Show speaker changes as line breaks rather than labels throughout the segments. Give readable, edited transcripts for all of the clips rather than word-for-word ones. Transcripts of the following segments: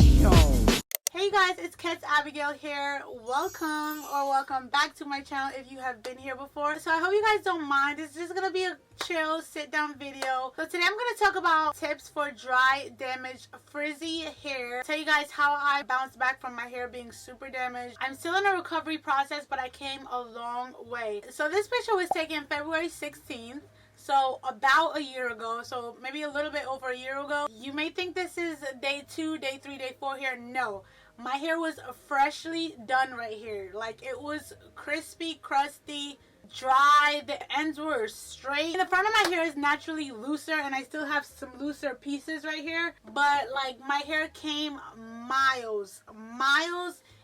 Hey guys, it's Kets Abigail here. Welcome back to my channel if you have been here before. So I hope you guys don't mind. It's just gonna be a chill sit down video. So today I'm gonna talk about tips for dry, damaged, frizzy hair. Tell you guys how I bounced back from my hair being super damaged. I'm still in a recovery process, but I came a long way. So this picture was taken February 16th. So about a year ago, so maybe a little bit over a year ago. You may think this is day 2, day 3, day 4 hair. No, my hair was freshly done right here. Like, it was crispy, crusty, dry. The ends were straight. And the front of my hair is naturally looser, and I still have some looser pieces right here. But like, my hair came miles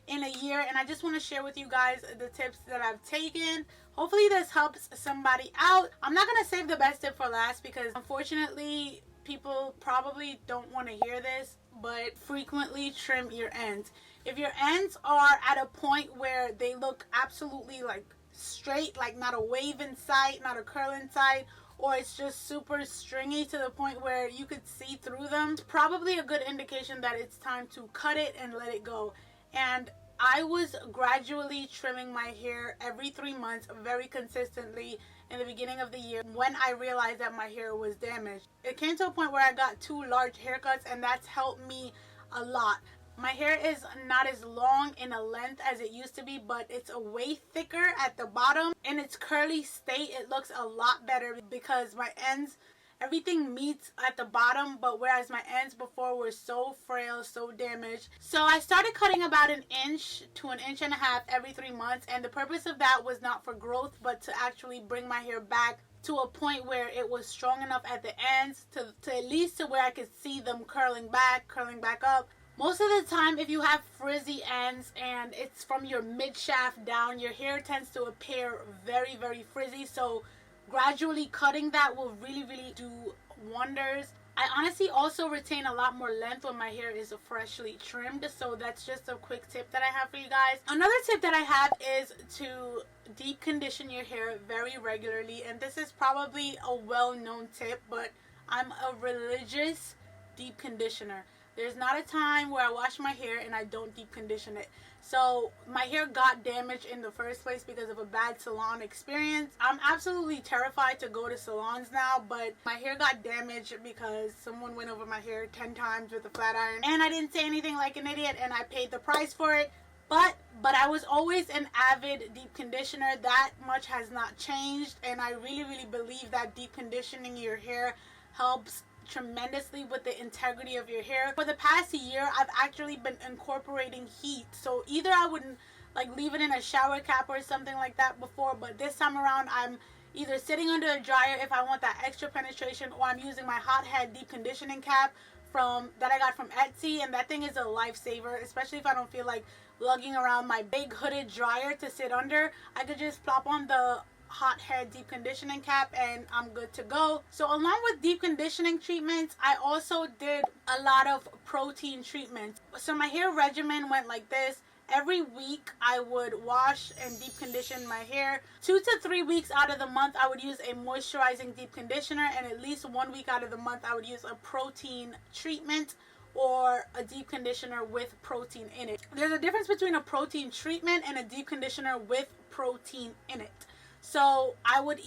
in a year, and I just want to share with you guys the tips that I've taken. Hopefully this helps somebody out. I'm not going to save the best tip for last because unfortunately people probably don't want to hear this, but frequently trim your ends. If your ends are at a point where they look absolutely like straight, like not a wave in sight, not a curl in sight, or it's just super stringy to the point where you could see through them, it's probably a good indication that it's time to cut it and let it go. And I was gradually trimming my hair every 3 months very consistently in the beginning of the year when I realized that my hair was damaged. It came to a point where I got 2 large haircuts, and that's helped me a lot. My hair is not as long in a length as it used to be, but it's a way thicker at the bottom. In its curly state, it looks a lot better because my ends, everything meets at the bottom, but whereas my ends before were so frail, so damaged. So I started cutting about 1 inch to 1.5 inches every 3 months, and the purpose of that was not for growth, but to actually bring my hair back to a point where it was strong enough at the ends to at least to where I could see them curling back up. Most of the time, if you have frizzy ends and it's from your mid shaft down, your hair tends to appear very, very frizzy. So gradually cutting that will really do wonders. I honestly also retain a lot more length when my hair is freshly trimmed, so that's just a quick tip that I have for you guys. Another tip that I have is to deep condition your hair very regularly, and this is probably a well-known tip, but I'm a religious deep conditioner. There's not a time where I wash my hair and I don't deep condition it. So my hair got damaged in the first place because of a bad salon experience. I'm absolutely terrified to go to salons now, but my hair got damaged because someone went over my hair 10 times with a flat iron, and I didn't say anything like an idiot, and I paid the price for it. But I was always an avid deep conditioner. That much has not changed, and I really believe that deep conditioning your hair helps tremendously with the integrity of your hair. For the past year, I've actually been incorporating heat. So either I wouldn't like leave it in a shower cap or something like that before, but this time around I'm either sitting under a dryer if I want that extra penetration, or I'm using my hot head deep conditioning cap that I got from Etsy, and that thing is a lifesaver, especially if I don't feel like lugging around my big hooded dryer to sit under. I could just plop on the hot head deep conditioning cap and I'm good to go. So along with deep conditioning treatments, I also did a lot of protein treatments. So my hair regimen went like this. Every week I would wash and deep condition my hair. 2 to 3 weeks out of the month I would use a moisturizing deep conditioner, and at least 1 week out of the month I would use a protein treatment or a deep conditioner with protein in it. There's a difference between a protein treatment and a deep conditioner with protein in it. So I would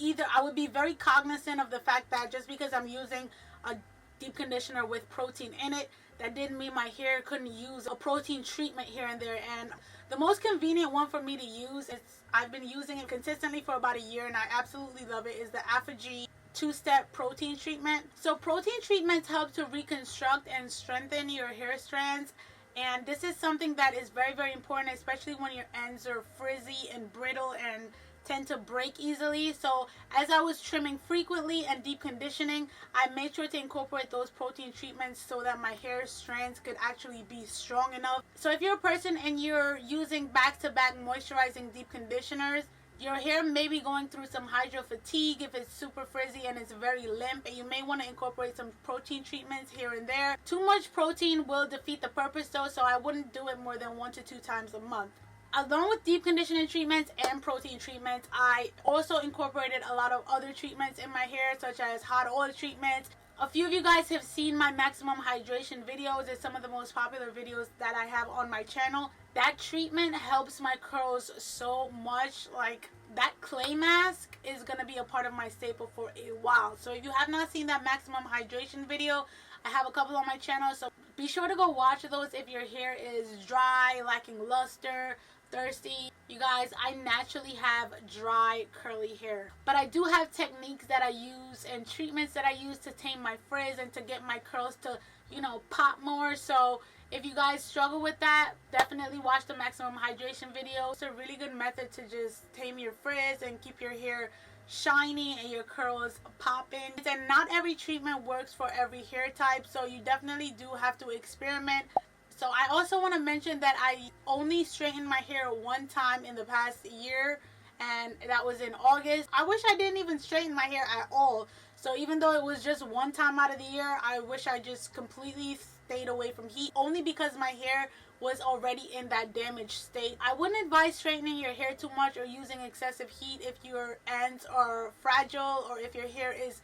be very cognizant of the fact that just because I'm using a deep conditioner with protein in it, that didn't mean my hair couldn't use a protein treatment here and there. And the most convenient one for me to use, I've been using it consistently for about a year and I absolutely love it, is the ApHogee 2-step protein treatment. So protein treatments help to reconstruct and strengthen your hair strands. And this is something that is very important, especially when your ends are frizzy and brittle and tend to break easily. So as I was trimming frequently and deep conditioning, I made sure to incorporate those protein treatments so that my hair strands could actually be strong enough. So if you're a person and you're using back-to-back moisturizing deep conditioners, your hair may be going through some hydro fatigue if it's super frizzy and it's very limp, and you may want to incorporate some protein treatments here and there. Too much protein will defeat the purpose though, so I wouldn't do it more than 1 to 2 times a month. Along with deep conditioning treatments and protein treatments, I also incorporated a lot of other treatments in my hair, such as hot oil treatments, A few of you guys have seen my maximum hydration videos. It's some of the most popular videos that I have on my channel. That treatment helps my curls so much. Like, that clay mask is going to be a part of my staple for a while. So if you have not seen that maximum hydration video, I have a couple on my channel. So be sure to go watch those if your hair is dry, lacking luster, thirsty. You guys, I naturally have dry curly hair, but I do have techniques that I use and treatments that I use to tame my frizz and to get my curls to, you know, pop more. So if you guys struggle with that, definitely watch the maximum hydration video. It's a really good method to just tame your frizz and keep your hair shiny and your curls popping. And not every treatment works for every hair type, so you definitely do have to experiment. So I also want to mention that I only straightened my hair one time in the past year, and that was in August. I wish I didn't even straighten my hair at all. So even though it was just one time out of the year, I wish I just completely stayed away from heat, only because my hair was already in that damaged state. I wouldn't advise straightening your hair too much or using excessive heat if your ends are fragile or if your hair is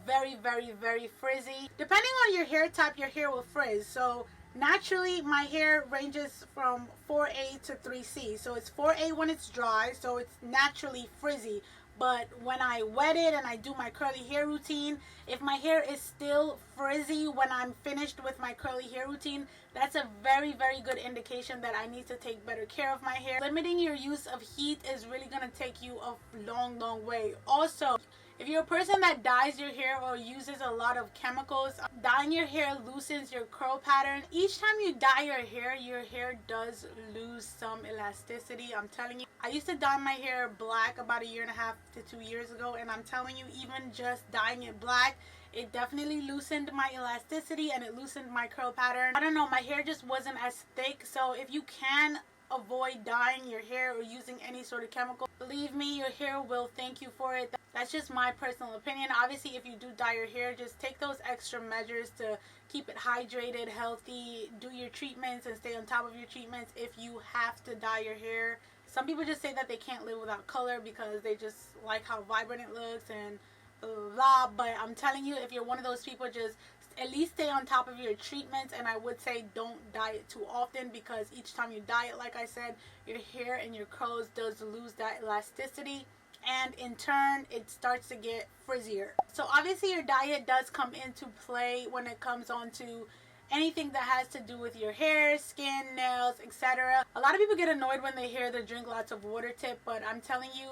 very, very, very frizzy. Depending on your hair type, your hair will frizz. So naturally, my hair ranges from 4A to 3C. So it's 4A when it's dry, so it's naturally frizzy. But when I wet it and I do my curly hair routine, if my hair is still frizzy when I'm finished with my curly hair routine, that's a very, very good indication that I need to take better care of my hair. Limiting your use of heat is really going to take you a long, long way. Also, if you're a person that dyes your hair or uses a lot of chemicals, dyeing your hair loosens your curl pattern. Each time you dye your hair does lose some elasticity. I'm telling you. I used to dye my hair black about 1.5 to 2 years ago, and I'm telling you, even just dyeing it black, it definitely loosened my elasticity and it loosened my curl pattern. I don't know, my hair just wasn't as thick. So if you can avoid dyeing your hair or using any sort of chemical, believe me, your hair will thank you for it. That's just my personal opinion. Obviously, if you do dye your hair, just take those extra measures to keep it hydrated, healthy, do your treatments and stay on top of your treatments if you have to dye your hair. Some people just say that they can't live without color because they just like how vibrant it looks and blah, blah, blah. But I'm telling you, if you're one of those people, just at least stay on top of your treatments. And I would say don't dye it too often, because each time you dye it, like I said, your hair and your curls does lose that elasticity, and in turn it starts to get frizzier. So obviously your diet does come into play when it comes on to anything that has to do with your hair, skin, nails, etc. A lot of people get annoyed when they hear the drink lots of water tip, but I'm telling you,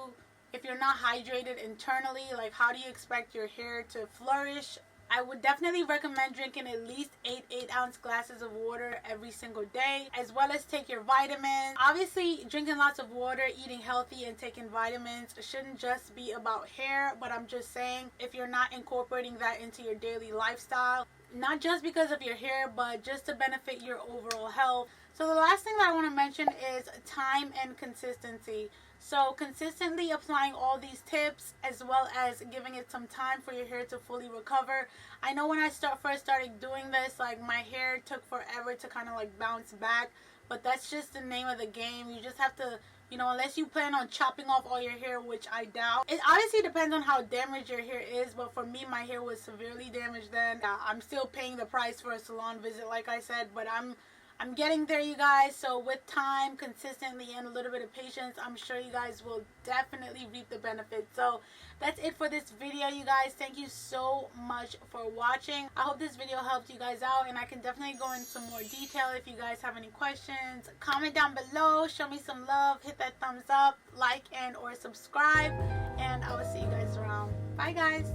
if you're not hydrated internally, like, how do you expect your hair to flourish? I would definitely recommend drinking at least 8-ounce glasses of water every single day, as well as take your vitamins. Obviously, drinking lots of water, eating healthy, and taking vitamins shouldn't just be about hair, but I'm just saying, if you're not incorporating that into your daily lifestyle, not just because of your hair, but just to benefit your overall health. So the last thing that I want to mention is time and consistency. So consistently applying all these tips, as well as giving it some time for your hair to fully recover. I know when I first started doing this, like, my hair took forever to kind of like bounce back, but that's just the name of the game. You just have to, you know, unless you plan on chopping off all your hair, which I doubt. It obviously depends on how damaged your hair is, but for me, my hair was severely damaged then. I'm still paying the price for a salon visit, like I said, but I'm getting there, you guys. So with time, consistently, and a little bit of patience, I'm sure you guys will definitely reap the benefits. So that's it for this video, you guys. Thank you so much for watching. I hope this video helped you guys out, and I can definitely go into some more detail. If you guys have any questions, comment down below, show me some love, hit that thumbs up, like and or subscribe, and I will see you guys around. Bye, guys.